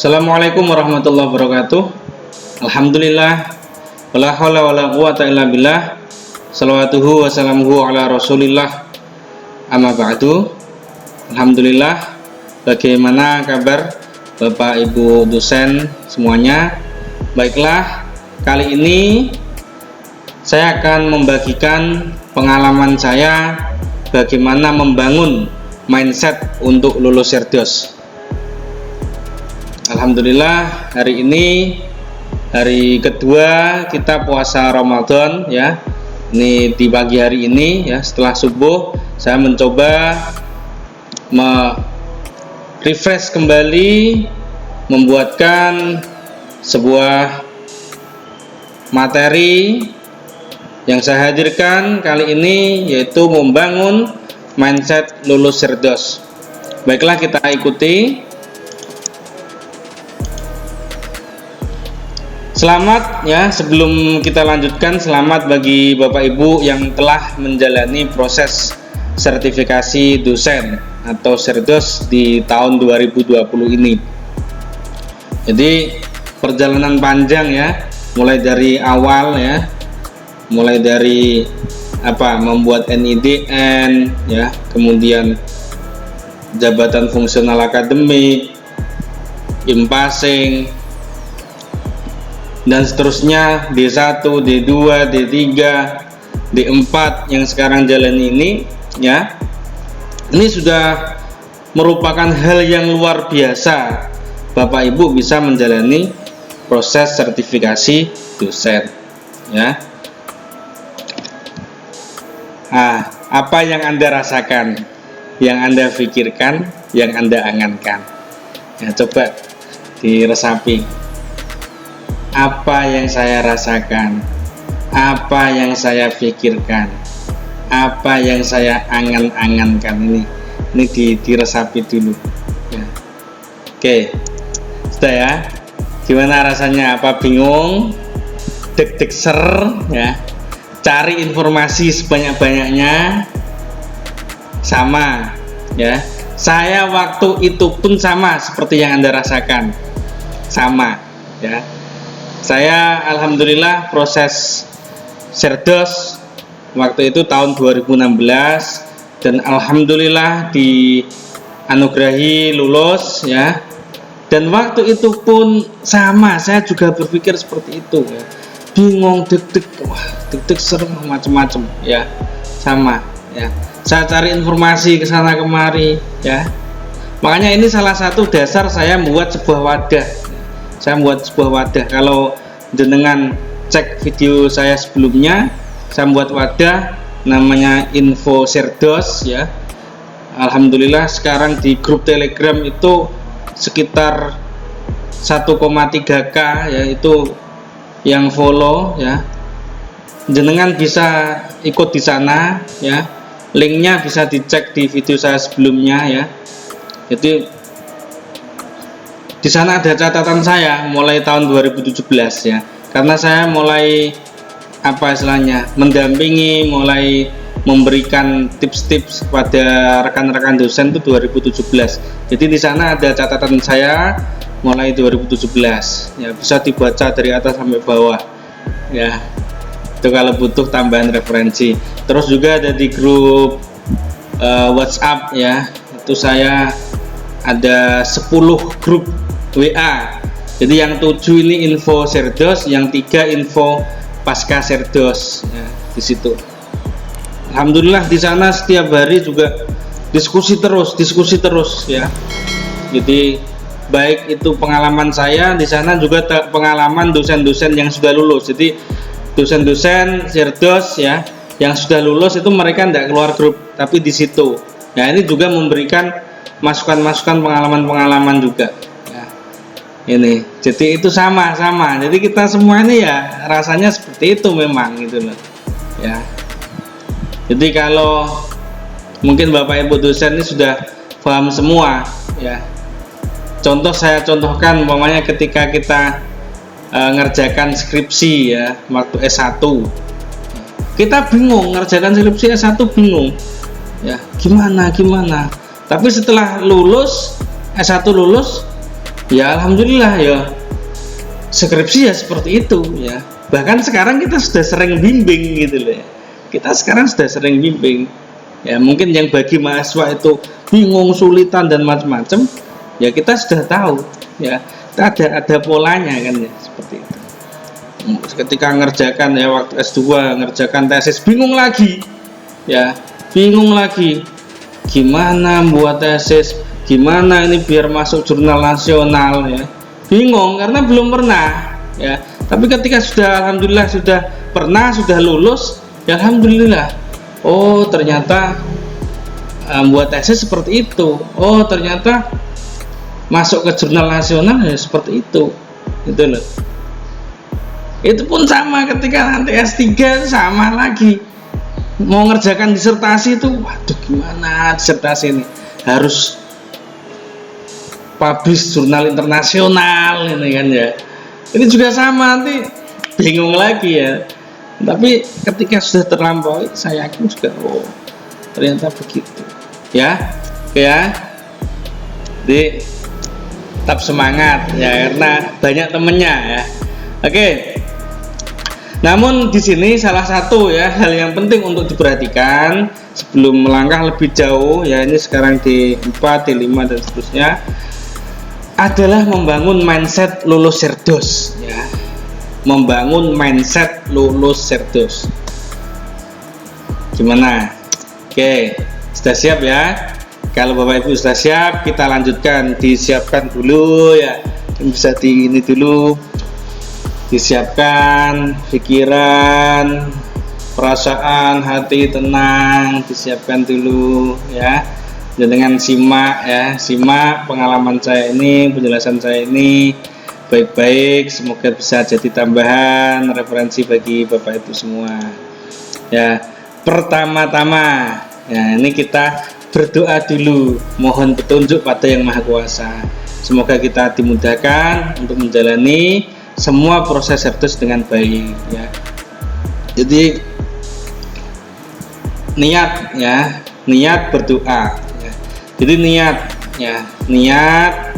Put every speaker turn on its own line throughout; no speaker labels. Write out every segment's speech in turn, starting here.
Assalamualaikum warahmatullahi wabarakatuh. Alhamdulillah, wala haula wala quwata illa billah. Salawatuhu wa salamuhu ala Rasulillah. Amma ba'du. Alhamdulillah, bagaimana kabar Bapak Ibu dosen semuanya? Baiklah, kali ini saya akan membagikan pengalaman saya bagaimana membangun mindset untuk lulus Sirdos. Alhamdulillah, hari ini hari kedua kita puasa Ramadan ya. Ini di pagi hari ini ya, setelah subuh saya mencoba refresh kembali, membuatkan sebuah materi yang saya hadirkan kali ini, yaitu membangun mindset lulus Sirdos. Baiklah, kita ikuti. Selamat ya, sebelum kita lanjutkan, selamat bagi Bapak Ibu yang telah menjalani proses sertifikasi dosen atau Sirdos di tahun 2020 ini. Jadi perjalanan panjang ya, mulai dari awal ya, mulai dari membuat NIDN ya, kemudian jabatan fungsional akademik, impasing, dan seterusnya, D1, D2, D3, D4 yang sekarang jalan ini ya. Ini sudah merupakan hal yang luar biasa Bapak Ibu bisa menjalani proses sertifikasi dosen ya. Apa yang Anda rasakan, yang Anda pikirkan, yang Anda angankan? Ya, coba diresapi. Apa yang saya rasakan, apa yang saya pikirkan, apa yang saya angan-angankan, ini diresapi dulu ya. Oke, sudah ya. Gimana rasanya? Apa bingung, deg-deg ser ya? Cari informasi sebanyak-banyaknya. Sama ya, saya waktu itu pun sama seperti yang Anda rasakan, sama ya. Saya alhamdulillah proses Sirdos waktu itu tahun 2016, dan alhamdulillah dianugerahi lulus ya. Dan waktu itu pun sama, saya juga berpikir seperti itu ya. Bingung, deg-deg, deg-deg serem, macam-macam ya. Sama ya. Saya cari informasi ke sana kemari ya. Makanya ini salah satu dasar saya membuat sebuah wadah. Saya membuat sebuah wadah. Kalau jenengan cek video saya sebelumnya, saya membuat wadah namanya Info Sirdos ya. Alhamdulillah sekarang di grup Telegram itu sekitar 1,3K ya, itu yang follow ya. Jenengan bisa ikut di sana ya. Linknya bisa dicek di video saya sebelumnya ya. Jadi di sana ada catatan saya mulai tahun 2017 ya, karena saya mulai mendampingi, mulai memberikan tips-tips pada rekan-rekan dosen itu 2017. Jadi di sana ada catatan saya mulai 2017 ya, bisa dibaca dari atas sampai bawah ya. Itu kalau butuh tambahan referensi. Terus juga ada di grup WhatsApp ya, itu saya ada 10 grup WA. Jadi yang 7 ini info Sirdos, yang 3 info pasca Sirdos ya, di situ. Alhamdulillah di sana setiap hari juga diskusi terus ya. Jadi baik itu pengalaman saya di sana, juga pengalaman dosen-dosen yang sudah lulus. Jadi dosen-dosen Sirdos ya yang sudah lulus itu mereka tidak keluar grup, tapi di situ. Nah, ini juga memberikan masukan-masukan, pengalaman-pengalaman juga. Ini jadi itu sama jadi kita semua ini ya rasanya seperti itu memang gitu loh ya. Jadi kalau mungkin Bapak Ibu dosen ini sudah paham semua ya. Saya contohkan umpamanya ketika kita ngerjakan skripsi ya waktu S1, kita bingung ngerjakan skripsi S1, bingung ya, gimana tapi setelah lulus S1 lulus, Ya alhamdulillah ya, skripsi ya seperti itu ya. Bahkan sekarang kita sudah sering bimbing gitu loh ya. Kita sekarang sudah sering bimbing. Ya mungkin yang bagi mahasiswa itu bingung, sulitan dan macam-macam, ya kita sudah tahu ya. Ada polanya kan ya, seperti itu. Ketika ngerjakan ya waktu S2 ngerjakan tesis bingung lagi. Ya, bingung lagi. Gimana buat tesis? Gimana ini biar masuk jurnal nasional ya? Bingung karena belum pernah ya. Tapi ketika sudah alhamdulillah sudah pernah, sudah lulus, ya alhamdulillah. Oh ternyata buat tesis seperti itu. Oh ternyata masuk ke jurnal nasional ya seperti itu. Gitu loh. Itu pun sama ketika nanti S3 sama lagi. Mau ngerjakan disertasi itu, waduh gimana disertasi ini? Harus publish jurnal internasional ini kan ya. Ini juga sama, nanti bingung lagi ya. Tapi ketika sudah terlampaui, saya yakin juga, oh ternyata begitu. Ya, oke ya. Jadi tetap semangat ya, karena banyak temennya ya. Oke. Namun di sini salah satu ya hal yang penting untuk diperhatikan sebelum melangkah lebih jauh ya, ini sekarang di 4, di 5 dan seterusnya, adalah membangun mindset lulus Cerdos ya. Membangun mindset lulus Cerdos. Gimana? Oke, sudah siap ya? Kalau Bapak Ibu sudah siap, kita lanjutkan. Disiapkan dulu ya. Bisa di ini dulu. Disiapkan pikiran, perasaan, hati tenang, disiapkan dulu ya. Dengan simak ya, simak pengalaman saya ini, penjelasan saya ini baik-baik, semoga bisa jadi tambahan referensi bagi Bapak Ibu semua. Ya, pertama-tama ya ini kita berdoa dulu, mohon petunjuk pada Yang Maha Kuasa. Semoga kita dimudahkan untuk menjalani semua proses Cerdos dengan baik ya. Jadi niat ya, niat berdoa ya. Jadi niat ya, niat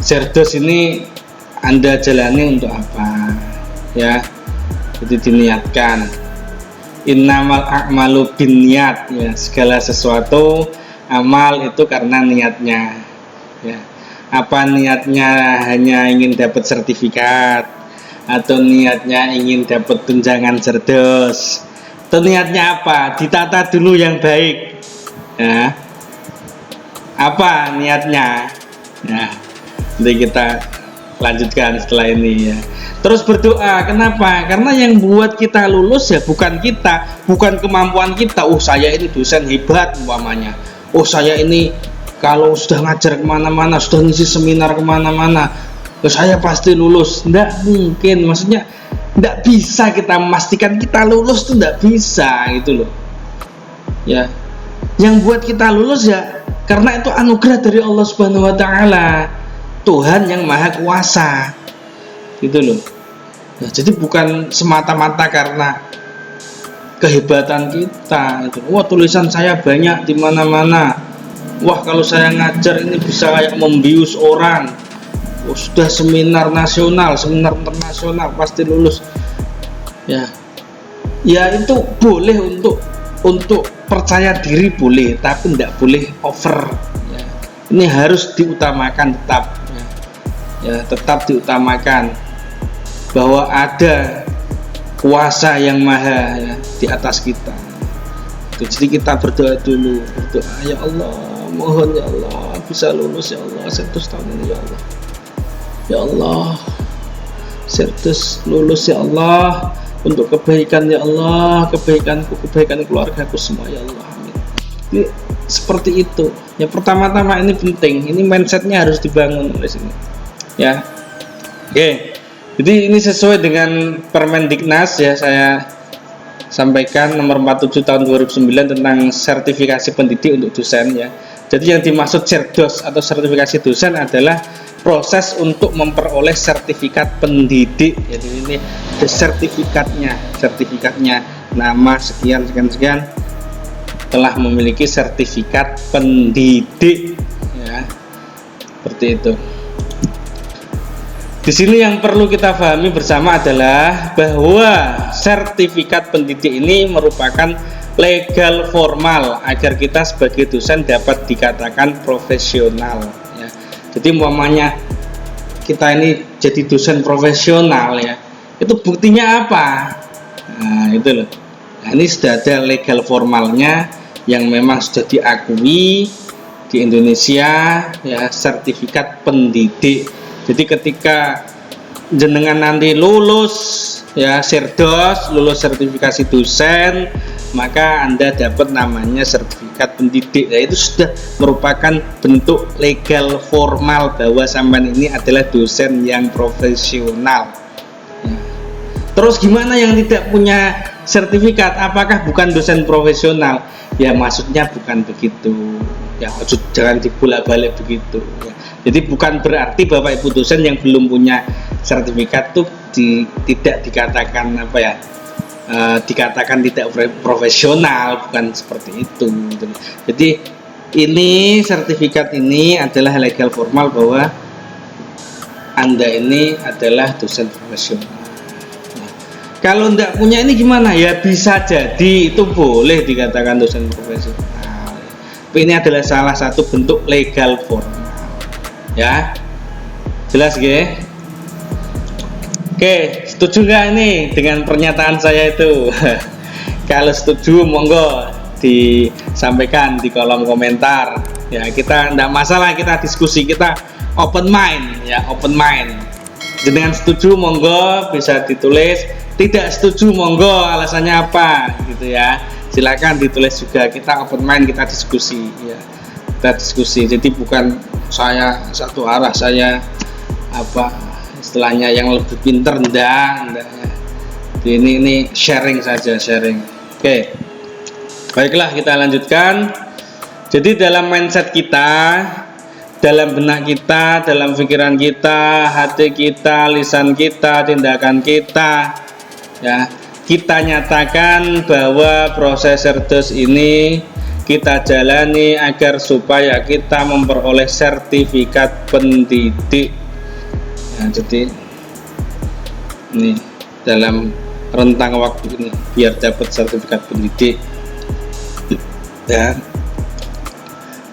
Cerdos ini Anda jalani untuk apa ya. Jadi diniatkan, innamal a'malu binniyat ya, segala sesuatu amal itu karena niatnya ya. Apa niatnya hanya ingin dapat sertifikat, atau niatnya ingin dapat tunjangan Cerdos, atau niatnya apa? Ditata dulu yang baik ya. Apa niatnya? Nah, nanti kita lanjutkan setelah ini ya. Terus berdoa, kenapa? Karena yang buat kita lulus ya bukan kita, bukan kemampuan kita. Oh saya ini dosen hebat umpamanya. Oh saya ini kalau sudah ngajar kemana-mana, sudah ngisi seminar kemana-mana, saya pasti lulus. Nggak mungkin, maksudnya nggak bisa kita memastikan kita lulus tuh, nggak bisa gitu loh ya. Yang buat kita lulus ya karena itu anugerah dari Allah Subhanahu wa Ta'ala, Tuhan yang Maha Kuasa gitu loh ya. Jadi bukan semata-mata karena kehebatan kita gitu. Wah tulisan saya banyak di mana-mana, wah kalau saya ngajar ini bisa kayak membius orang. Oh, sudah seminar nasional, seminar internasional pasti lulus. Ya, ya itu boleh untuk percaya diri boleh, tapi tidak boleh over. Ya. Ini harus diutamakan tetap. Ya, tetap diutamakan bahwa ada kuasa yang maha ya, di atas kita. Jadi kita berdoa dulu, berdoa ya Allah, mohon ya Allah bisa lulus ya Allah Cerdos tahun ini ya Allah. Ya Allah, Cerdos lulus ya Allah, untuk kebaikan ya Allah, kebaikanku, kebaikan keluargaku semua ya Allah, amin. Jadi seperti itu. Ya pertama-tama ini penting, ini mindsetnya harus dibangun oleh sini. Ya, oke. Jadi ini sesuai dengan Permendiknas ya, saya sampaikan nomor 47 tahun 2009 tentang sertifikasi pendidik untuk dosen ya. Jadi yang dimaksud Cerdos atau sertifikasi dosen adalah proses untuk memperoleh sertifikat pendidik. Jadi ini sertifikatnya nama sekian telah memiliki sertifikat pendidik ya. Seperti itu. Di sini yang perlu kita pahami bersama adalah bahwa sertifikat pendidik ini merupakan legal formal agar kita sebagai dosen dapat dikatakan profesional ya. Jadi umpamanya kita ini jadi dosen profesional ya, itu buktinya apa? Nah itu loh. Nah, ini sudah ada legal formalnya yang memang sudah diakui di Indonesia ya, sertifikat pendidik. Jadi ketika jenengan nanti lulus ya Sirdos, lulus sertifikasi dosen, maka Anda dapat namanya sertifikat pendidik. Nah, itu sudah merupakan bentuk legal formal bahwa sampean ini adalah dosen yang profesional. Terus gimana yang tidak punya sertifikat? Apakah bukan dosen profesional? Ya maksudnya bukan begitu. Ya jangan dibolak-balik begitu. Ya. Jadi bukan berarti Bapak Ibu dosen yang belum punya sertifikat itu tidak dikatakan apa ya? Dikatakan tidak profesional, bukan seperti itu. Jadi ini sertifikat ini adalah legal formal bahwa Anda ini adalah dosen profesional. Kalau tidak punya ini gimana? Ya bisa jadi itu boleh dikatakan dosen profesional. Tapi ini adalah salah satu bentuk legal formal. Ya, jelas ge? Oke, setuju nggak ini dengan pernyataan saya itu? Kalau setuju, monggo disampaikan di kolom komentar. Ya, kita tidak masalah, kita diskusi, kita open mind, ya open mind. Dengan setuju, monggo bisa ditulis. Tidak setuju, monggo alasannya apa gitu ya, silakan ditulis juga. Kita open mind, kita diskusi ya, kita diskusi. Jadi bukan saya satu arah, saya apa istilahnya yang lebih pinter, enggak ya. Ini sharing saja, sharing. Oke, baiklah kita lanjutkan. Jadi dalam mindset kita, dalam benak kita, dalam pikiran kita, hati kita, lisan kita, tindakan kita ya, kita nyatakan bahwa proses Sirdos ini kita jalani agar supaya kita memperoleh sertifikat pendidik ya. Jadi ini dalam rentang waktu ini biar dapat sertifikat pendidik ya,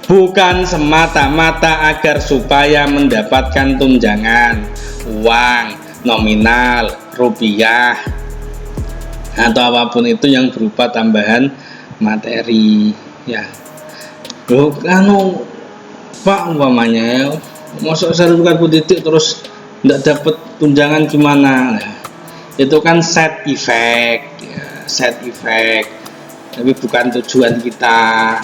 bukan semata-mata agar supaya mendapatkan tunjangan uang nominal rupiah atau apapun itu yang berupa tambahan materi ya. Loh anu Pak umpamanya ya, masuk sertifikat pendidik terus tidak dapat tunjangan gimana? Nah, itu kan side effect ya, side effect, tapi bukan tujuan kita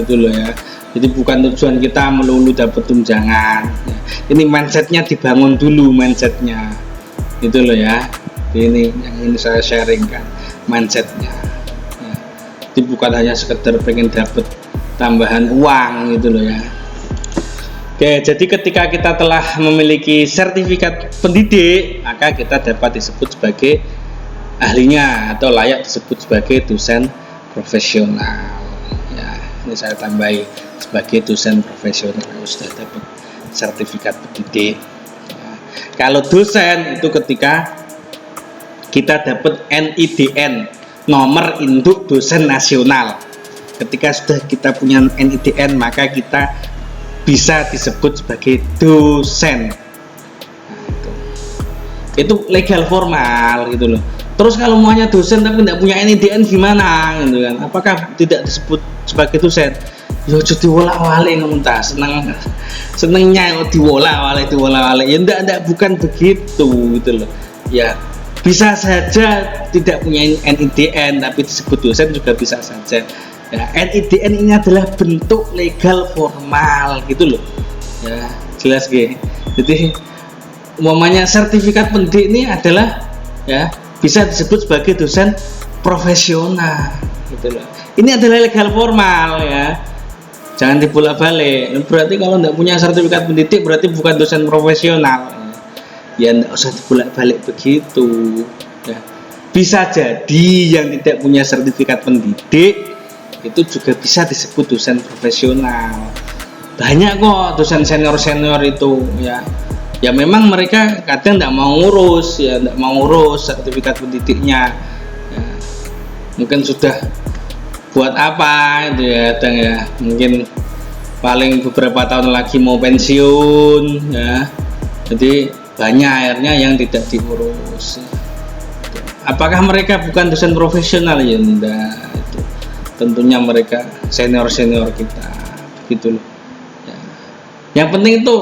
gitu loh ya. Jadi bukan tujuan kita melulu dapat tunjangan ya. Ini mindsetnya dibangun dulu, mindsetnya gitu loh ya. Ini yang ini saya sharing kan, mindsetnya ya. Jadi bukan hanya sekedar pengen dapat tambahan uang gitu loh ya. Oke, jadi ketika kita telah memiliki sertifikat pendidik, maka kita dapat disebut sebagai ahlinya atau layak disebut sebagai dosen profesional ya. Ini saya tambahi sebagai dosen profesional sudah dapat sertifikat pendidik ya. Kalau dosen itu ketika kita dapat NIDN, nomor induk dosen nasional. Ketika sudah kita punya NIDN, maka kita bisa disebut sebagai dosen. Nah, itu legal formal gitu loh. Terus kalau maunya dosen tapi tidak punya NIDN gimana gitu kan? Apakah tidak disebut sebagai dosen? Yo jadi wolak-walik ngomong ta, senengnya diwolak-walik. Ya enggak bukan begitu gitu loh. Ya bisa saja tidak punya NIDN tapi disebut dosen juga bisa saja. Ya, NIDN ini adalah bentuk legal formal gitu loh. Ya, jelas gak? Jadi umpamanya sertifikat pendidik ini adalah ya bisa disebut sebagai dosen profesional gitu loh. Ini adalah legal formal ya. Jangan dibolak-balik. Berarti kalau tidak punya sertifikat pendidik berarti bukan dosen profesional. Ya tidak usah dibolak-balik begitu ya. Bisa jadi yang tidak punya sertifikat pendidik itu juga bisa disebut dosen profesional, banyak kok dosen senior itu ya. Ya memang mereka kadang tidak mau ngurus ya, tidak mau ngurus sertifikat pendidiknya ya. Mungkin sudah buat apa itu ya, kadang ya mungkin paling beberapa tahun lagi mau pensiun ya, jadi banyak akhirnya yang tidak diurus. Apakah mereka bukan dosen profesional? Ya enggak, itu tentunya mereka senior kita gitu loh ya. Yang penting itu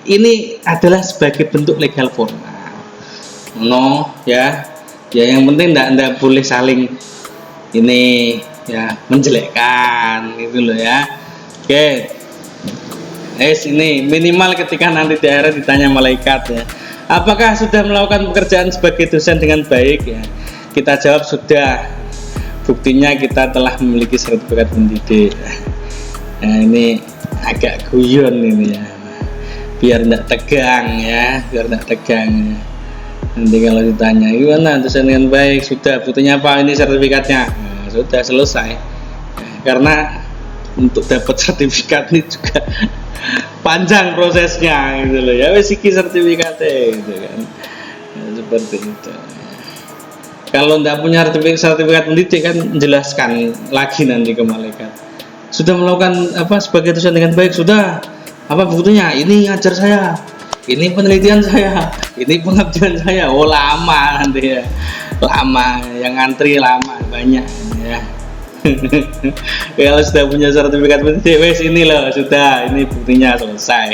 ini adalah sebagai bentuk legal formal, ya yang penting enggak boleh saling ini ya menjelekkan gitu loh ya. Oke, ini minimal ketika nanti di akhirat ditanya malaikat ya, apakah sudah melakukan pekerjaan sebagai dosen dengan baik ya, kita jawab sudah, buktinya kita telah memiliki sertifikat pendidik. Nah ini agak guyon ini ya, biar tidak tegang ya, nanti kalau ditanya gimana dosen dengan baik, sudah, buktinya apa, ini sertifikatnya. Nah, sudah selesai ya, karena untuk dapat sertifikat ini juga panjang prosesnya gitu loh ya, wis iki sertifikatnya gitu kan ya, seperti itu. Kalau tidak punya sertifikat pendidik kan jelaskan lagi nanti ke malaikat, sudah melakukan apa sebagai dosen dengan baik, sudah, apa buktinya, ini ngajar saya, ini penelitian saya, ini pengabdian saya. Oh lama nanti ya, lama yang antri lama banyak ya. Kalau sudah punya sertifikat pendidik, wes ini loh sudah, ini buktinya selesai.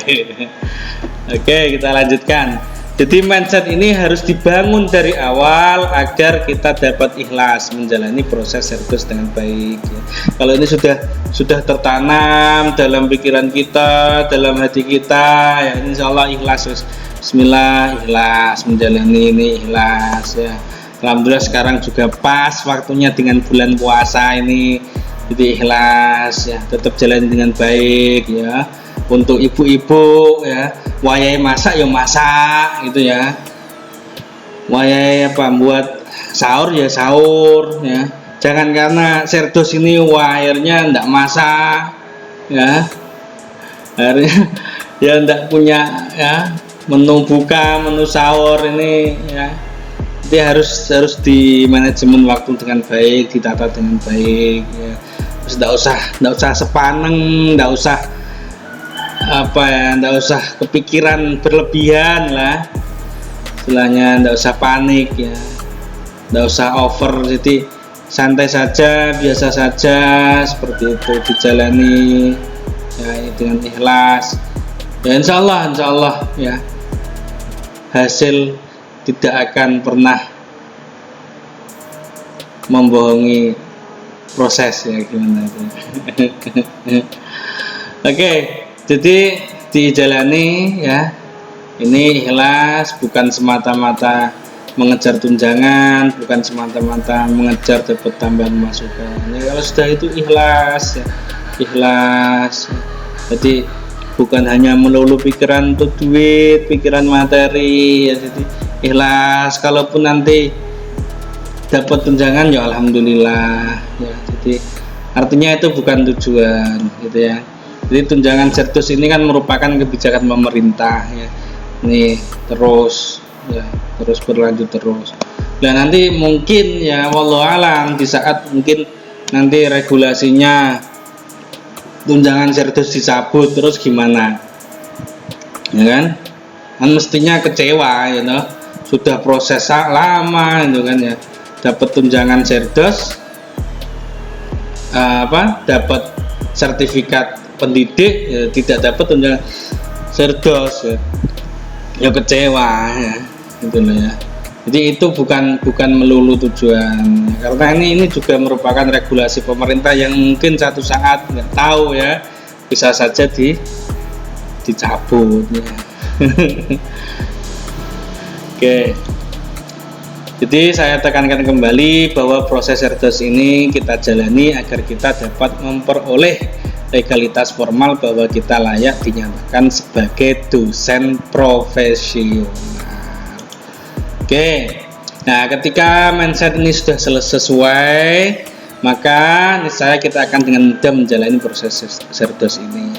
Oke, kita lanjutkan. Jadi mindset ini harus dibangun dari awal agar kita dapat ikhlas menjalani proses servis dengan baik ya. Kalau ini sudah tertanam dalam pikiran kita, dalam hati kita ya, insya Allah ikhlas. Bismillah, ikhlas menjalani ini, ikhlas ya. Alhamdulillah sekarang juga pas waktunya dengan bulan puasa ini, jadi ikhlas ya, tetap jalan dengan baik ya. Untuk ibu-ibu ya, wayai masak ya masak gitu ya, wayai apa buat sahur ya sahur ya. Jangan karena serdos ini akhirnya ndak masak ya, akhirnya ya ndak punya ya menu buka, menu sahur ini ya. Jadi harus di manajemen waktu dengan baik, ditata dengan baik ya. Terus ndak usah sepaneng, ndak usah apa ya, ndak usah kepikiran berlebihan lah istilahnya, ndak usah panik ya, ndak usah over, jadi santai saja, biasa saja seperti itu dijalani ya dengan ikhlas ya, insya Allah ya hasil tidak akan pernah membohongi proses ya, gimana itu. Oke, jadi dijalani ya, ini ikhlas, bukan semata-mata mengejar tunjangan, bukan semata-mata mengejar dapat tambahan masukan ya. Kalau sudah itu ikhlas ya, ikhlas ya. Jadi bukan hanya melulu pikiran untuk duit, pikiran materi ya, jadi ikhlas. Kalaupun nanti dapat tunjangan ya alhamdulillah ya, jadi artinya itu bukan tujuan gitu ya. Jadi tunjangan sertus ini kan merupakan kebijakan pemerintah ya, ini terus ya, terus berlanjut terus. Dan nanti mungkin ya wallahu alam di saat mungkin nanti regulasinya tunjangan sertus dicabut terus gimana ya kan mestinya kecewa ya you, sudah proses lama itu kan ya, dapat tunjangan sertus dapat sertifikat pendidik ya, tidak dapat tunjangan serdos ya kecewa ya gitu loh ya. Jadi itu bukan melulu tujuan, karena ini juga merupakan regulasi pemerintah yang mungkin satu saat nggak tahu ya, bisa saja dicabut ya. Oke, jadi saya tekankan kembali bahwa proses serdos ini kita jalani agar kita dapat memperoleh legalitas formal bahwa kita layak dinyatakan sebagai dosen profesional. Oke, nah ketika mindset ini sudah sesuai, maka niscaya kita akan dengan mudah menjalani proses serdos ini.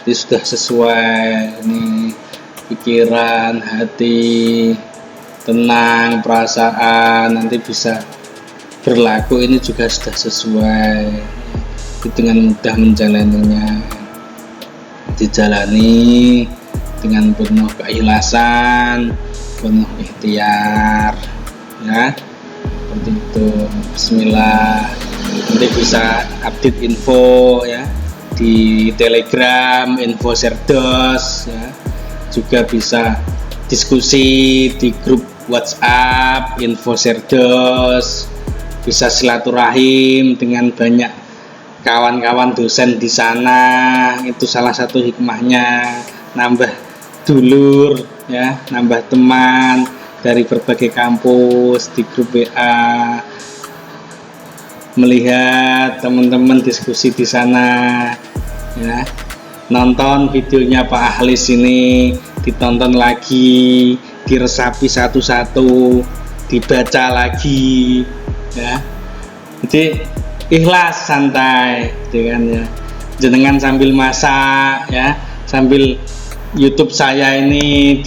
Jadi sudah sesuai nih, pikiran, hati tenang, perasaan nanti bisa berlaku ini juga sudah sesuai, dengan mudah menjalaninya, dijalani dengan penuh keikhlasan, penuh ikhtiar, ya seperti itu. Bismillah. Nanti bisa update info ya di Telegram, info Serdos ya, juga bisa diskusi di grup WhatsApp info Serdos, bisa silaturahim dengan banyak kawan-kawan dosen di sana. Itu salah satu hikmahnya, nambah dulur ya, nambah teman dari berbagai kampus di grup WA, melihat teman-teman diskusi di sana ya, nonton videonya Pak Ahlis ini, ditonton lagi, diresapi satu-satu, dibaca lagi ya. Jadi ikhlas, santai dengan ya, jenengan sambil masak ya, sambil YouTube saya ini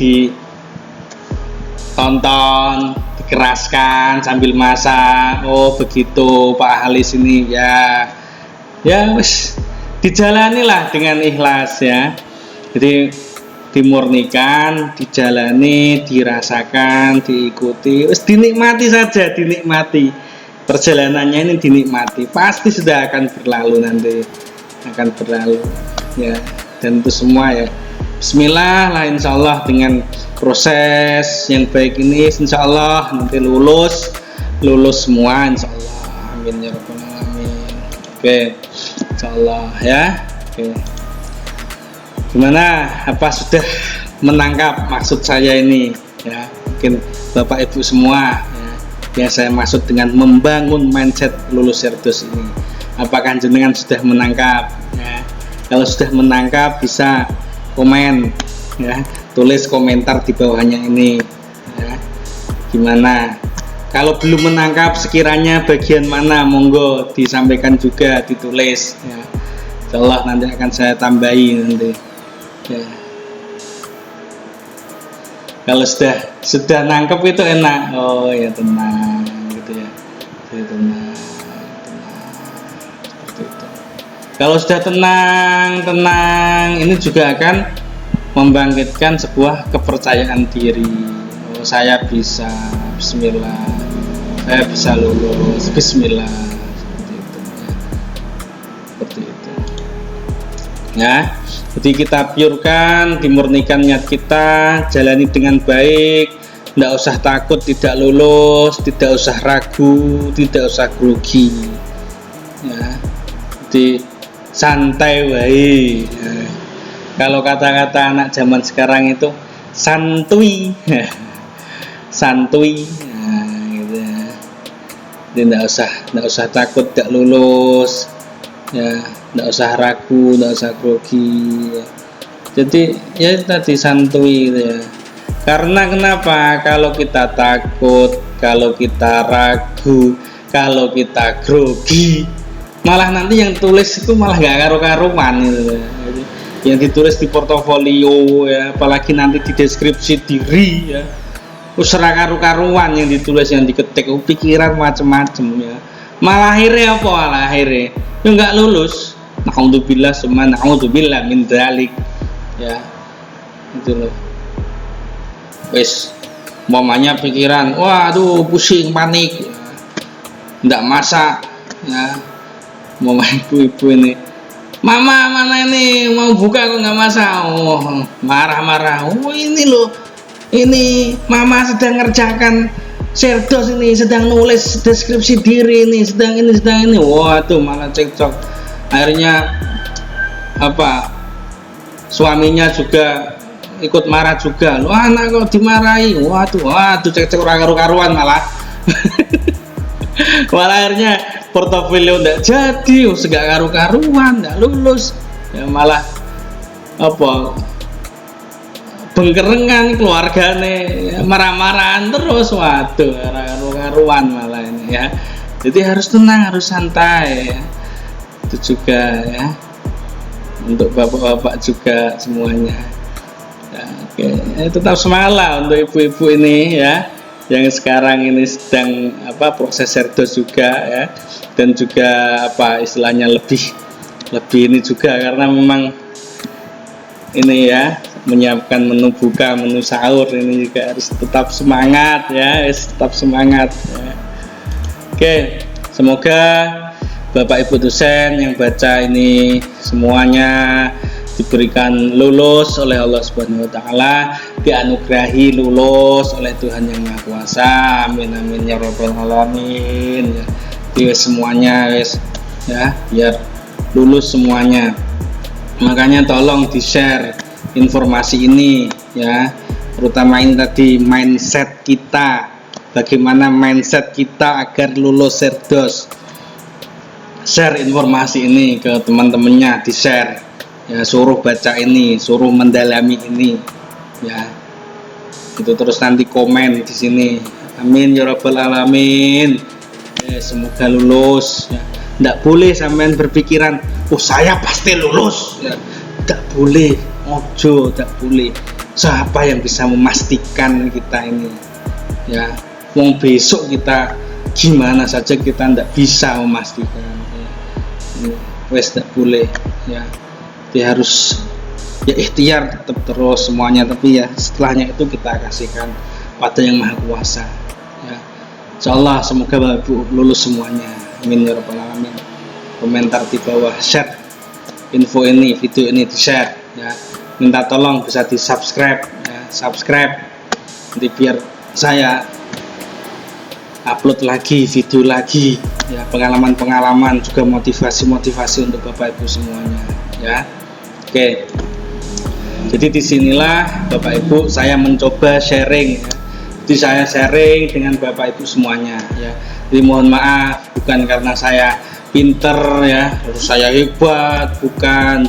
ditonton, dikeraskan sambil masak. Oh begitu Pak Ahlis ini ya, wis dijalanilah dengan ikhlas ya. Jadi dimurnikan, dijalani, dirasakan, diikuti, wis dinikmati saja, dinikmati perjalanannya ini, dinikmati, pasti sudah akan berlalu, nanti akan berlalu ya. Dan itu semua ya, bismillah lah, insya Allah dengan proses yang baik ini insya Allah nanti lulus semua insya Allah, amin ya rabbal alamin. Oke, insya Allah ya. Oke, gimana, apa sudah menangkap maksud saya ini ya? Mungkin Bapak Ibu semua ya, saya maksud dengan membangun mindset lulus Serdos ini, apakah jenengan sudah menangkap ya? Kalau sudah menangkap bisa komen ya, tulis komentar di bawahnya ini ya. Gimana? Kalau belum menangkap sekiranya bagian mana, monggo disampaikan juga, ditulis ya. Insyaallah nanti akan saya tambahi nanti ya. Kalau sudah nangkep itu enak, oh ya tenang gitu ya, jadi tenang seperti itu. Kalau sudah tenang, ini juga akan membangkitkan sebuah kepercayaan diri. Oh, saya bisa, bismillah, saya bisa lulus, bismillah, seperti itu ya. Seperti itu ya. Jadi kita piurkan, dimurnikan niat kita, jalani dengan baik, tidak usah takut tidak lulus, tidak usah ragu, tidak usah grogi ya. Jadi santai wae ya. Kalau kata-kata anak zaman sekarang itu santuy santuy nah, gitu ya. Jadi tidak usah takut tidak lulus ya, tidak usah ragu, tidak usah grogi ya. Jadi ya tadi santuy gitu ya. Karena kenapa? Kalau kita takut, kalau kita ragu, kalau kita grogi, malah nanti yang tulis itu malah gak karu-karuan gitu ya. Yang ditulis di portofolio ya, apalagi nanti di deskripsi diri ya, usra karu-karuan yang ditulis, yang diketik, pikiran macem-macem ya. Malah akhirnya apa? Malah akhirnya ya nggak lulus. Naudzubillah summa naudzubillah min dzalik ya. Itu loh. Wes, mamanya pikiran, waduh pusing, panik ya. Nggak masak ya. Mama ibu-ibu ini, mama mana ini mau buka kok nggak masak, oh marah-marah. Oh ini loh, ini mama sedang ngerjakan Serdos ini, sedang nulis deskripsi diri ini, sedang ini. Wah tuh malah cekcok. Akhirnya apa, suaminya juga ikut marah juga. Lu anak kok dimarahi. Waduh cekcok karu-karuan malah. Malah akhirnya portofolio ndak jadi, segak karu-karuan, ndak lulus ya, malah apa bengkerengan keluargane ya, marah-marahan terus. Waduh karu-karuan malah ini ya. Jadi harus tenang, harus santai ya. Itu juga ya, untuk bapak-bapak juga semuanya. Ya, oke. Tetap semangat lah untuk ibu-ibu ini ya, yang sekarang ini sedang proses serdos juga ya, dan juga istilahnya lebih ini juga, karena memang ini ya, menyiapkan menu buka, menu sahur ini juga harus tetap semangat ya, tetap semangat ya. Oke, semoga Bapak Ibu dosen yang baca ini semuanya diberikan lulus oleh Allah Subhanahu wa taala, dianugerahi lulus oleh Tuhan yang Maha Kuasa. Amin amin ya rabbal alamin ya. Jadi semuanya ya, biar lulus semuanya. Makanya tolong di-share informasi ini ya, terutama ini tadi mindset kita, bagaimana mindset kita agar lulus serdos. Share informasi ini ke teman-temannya, di-share ya, suruh baca ini, suruh mendalami ini ya. Itu terus nanti komen di sini. Amin ya rabbal alamin. Semoga lulus ya. Nggak boleh sampean berpikiran, oh saya pasti lulus ya. Nggak boleh, ojo, nggak boleh. Siapa yang bisa memastikan kita ini ya, mau besok kita gimana saja kita nggak bisa memastikan ya. Wes nggak boleh ya, dia harus ya ikhtiar tetap terus semuanya, tapi ya setelahnya itu kita kasihkan pada yang Maha Kuasa ya. Insyaallah semoga Bapak Ibu lulus semuanya, amin ya rabbal alamin. Komentar di bawah, share info ini, video ini di share ya, minta tolong bisa di subscribe ya, subscribe nanti biar saya upload lagi video lagi ya, pengalaman-pengalaman juga motivasi-motivasi untuk Bapak Ibu semuanya ya. Oke, jadi disinilah Bapak Ibu saya mencoba sharing ya. Jadi saya sharing dengan Bapak Ibu semuanya ya. Jadi mohon maaf, bukan karena saya pinter ya, terus saya hebat, bukan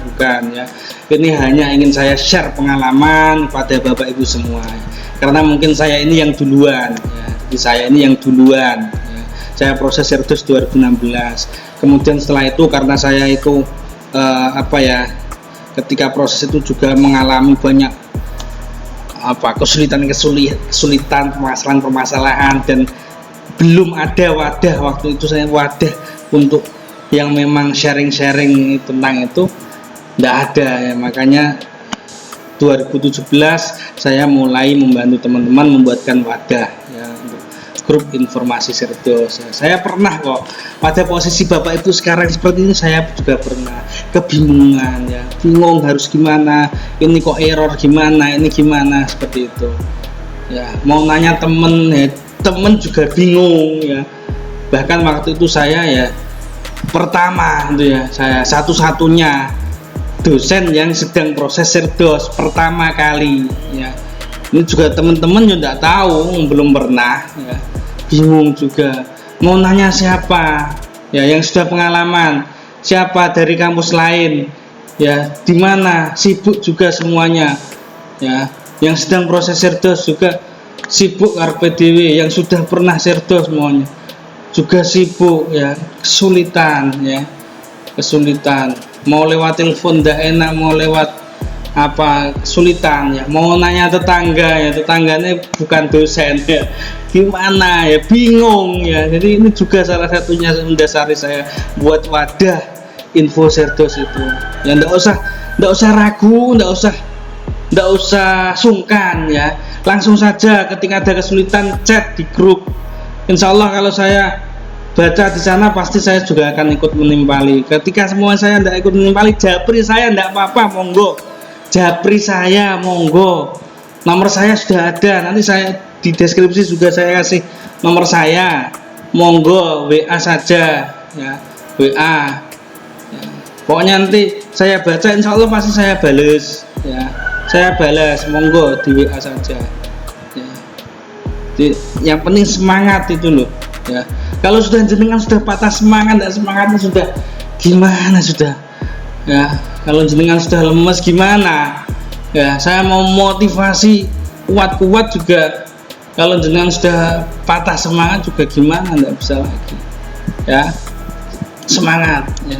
ya. Ini hanya ingin saya share pengalaman pada Bapak Ibu semua ya. Karena mungkin saya ini yang duluan ya. Jadi saya ini yang duluan ya. Saya proses serdos 2016. Kemudian setelah itu karena saya itu ketika proses itu juga mengalami banyak kesulitan, permasalahan, dan belum ada wadah waktu itu, saya wadah untuk yang memang sharing tentang itu tidak ada ya. Makanya 2017 saya mulai membantu teman-teman membuatkan wadah ya, untuk grup informasi serdos ya. Saya pernah kok pada posisi Bapak Ibu sekarang seperti ini, saya juga pernah kebingungan ya, bingung harus gimana, ini kok error gimana, ini gimana, seperti itu ya. Mau nanya temen ya, temen juga bingung ya. Bahkan waktu itu saya ya pertama itu ya, saya satu-satunya dosen yang sedang proses serdos pertama kali ya. Ini juga teman-teman juga tidak tahu, belum pernah ya, bingung juga mau nanya siapa ya, yang sudah pengalaman, siapa dari kampus lain ya, di mana, sibuk juga semuanya ya. Yang sedang proses serdos juga sibuk karpe dewe, yang sudah pernah serdos semuanya juga sibuk ya, kesulitan mau lewat telepon tidak enak, mau lewat kesulitan ya, mau nanya tetangga ya, tetangganya bukan dosen ya, gimana ya, bingung ya. Jadi ini juga salah satunya mendasari saya buat wadah info serdos itu ya. Nggak usah ragu, nggak usah sungkan ya, langsung saja ketika ada kesulitan chat di grup. Insya Allah kalau saya baca di sana pasti saya juga akan ikut menimpali. Ketika semua saya tidak ikut menimpali, japri saya tidak apa-apa, monggo. Japri saya monggo. Nomor saya sudah ada, nanti saya di deskripsi juga saya kasih nomor saya. Monggo WA saja ya, WA. Ya. Pokoknya nanti saya baca, insya Allah pasti saya balas ya. Saya balas, monggo di WA saja. Ya. Jadi, yang penting semangat itu loh ya. Kalau sudah jenengan sudah patah semangat, tidak semangatnya sudah gimana sudah ya. Kalau jenengan sudah lemes gimana ya, saya mau motivasi kuat-kuat juga, kalau jenengan sudah patah semangat juga gimana, tidak bisa lagi ya. Semangat ya.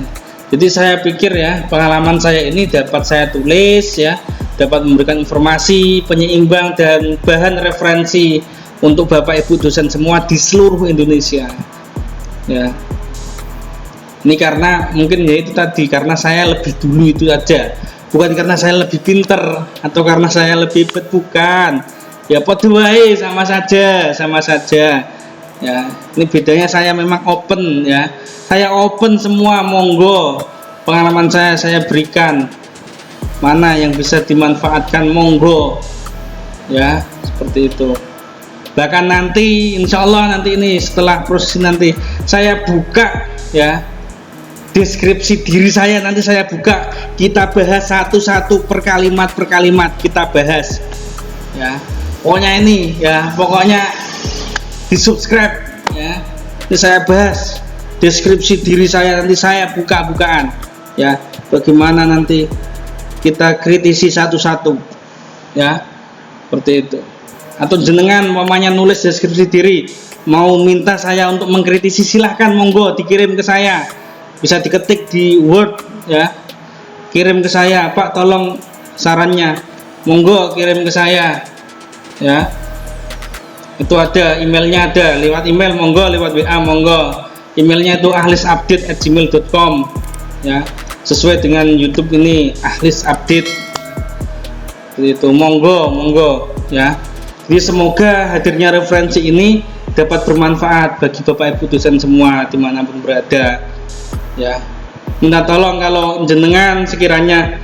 Jadi saya pikir ya, pengalaman saya ini dapat saya tulis ya, dapat memberikan informasi penyeimbang dan bahan referensi untuk Bapak Ibu dosen semua di seluruh Indonesia. Ya. Ini karena mungkin ya itu tadi, karena saya lebih dulu itu aja. Bukan karena saya lebih pinter atau karena saya lebih bukan. Ya podo wae, sama saja. Ya, ini bedanya saya memang open ya. Saya open semua, monggo. Pengalaman saya berikan. Mana yang bisa dimanfaatkan, monggo. Ya, seperti itu. Bahkan nanti insya Allah nanti ini setelah proses nanti saya buka ya deskripsi diri saya, nanti saya buka, kita bahas satu-satu per kalimat kita bahas ya. Pokoknya ini ya, pokoknya di subscribe ya. Ini saya bahas deskripsi diri saya, nanti saya buka-bukaan ya, bagaimana nanti kita kritisi satu-satu ya, seperti itu. Atau jenengan mamanya nulis deskripsi diri, mau minta saya untuk mengkritisi, silahkan, monggo dikirim ke saya, bisa diketik di Word ya, kirim ke saya, Pak tolong sarannya, monggo kirim ke saya ya. Itu ada emailnya, ada lewat email monggo, lewat WA monggo. Emailnya itu ahlisupdate@gmail.com ya, sesuai dengan YouTube ini, Ahlis Update itu, monggo ya. Jadi semoga hadirnya referensi ini dapat bermanfaat bagi Bapak Ibu dosen semua dimanapun berada ya. Minta tolong kalau jenengan sekiranya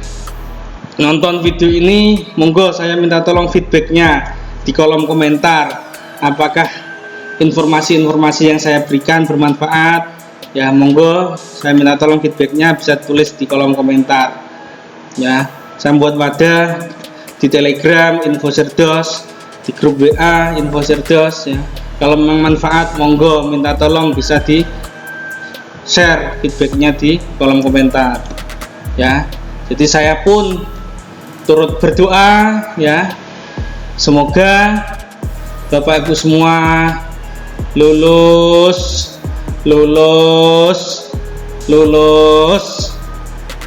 nonton video ini, monggo saya minta tolong feedbacknya di kolom komentar. Apakah informasi-informasi yang saya berikan bermanfaat ya, monggo saya minta tolong feedbacknya, bisa tulis di kolom komentar ya. Saya buat wadah di Telegram info Serdos, di grup WA info Serdos ya. Kalau memang manfaat, monggo minta tolong bisa di share feedbacknya di kolom komentar ya. Jadi saya pun turut berdoa ya, semoga Bapak Ibu semua lulus.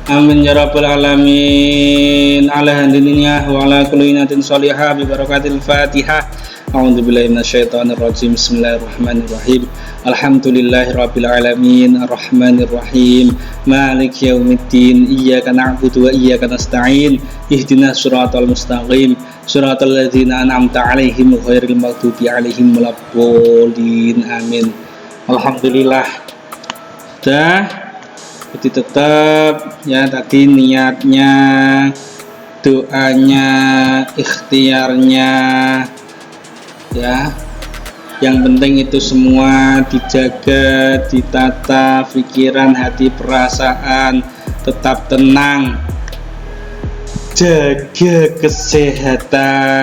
Amin ya rabbal alamin. Ala handininya wa ala kulli natin sholihah bi barakatil Fatihah. A'udzubillahi minasyaitonir rajim. Bismillahirrahmanirrahim. Alhamdulillahirabbil alamin, arrahmanir rahim, maliki yaumiddin, iyyaka na'budu wa iyyaka nasta'in, ihdinas siratal mustaqim, siratal ladzina an'amta 'alaihim ghairil maghdubi 'alaihim waladdallin. Amin. Alhamdulillah. Jadi tetap ya, tadi niatnya, doanya, ikhtiarnya ya, yang penting itu semua dijaga, ditata pikiran, hati, perasaan, tetap tenang, jaga kesehatan,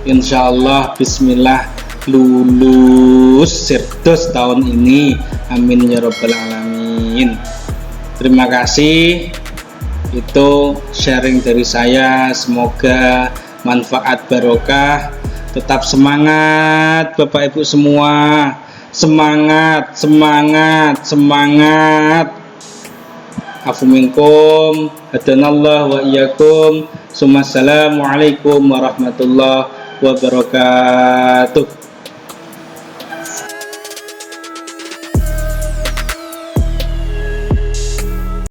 insya Allah bismillah lulus Serdos tahun ini, amin ya rabbal alamin. Terima kasih, itu sharing dari saya, semoga manfaat barokah. Tetap semangat Bapak Ibu semua, semangat. Afu minkum, hadanallah wa iyyakum. Assalamualaikum warahmatullahi wabarakatuh.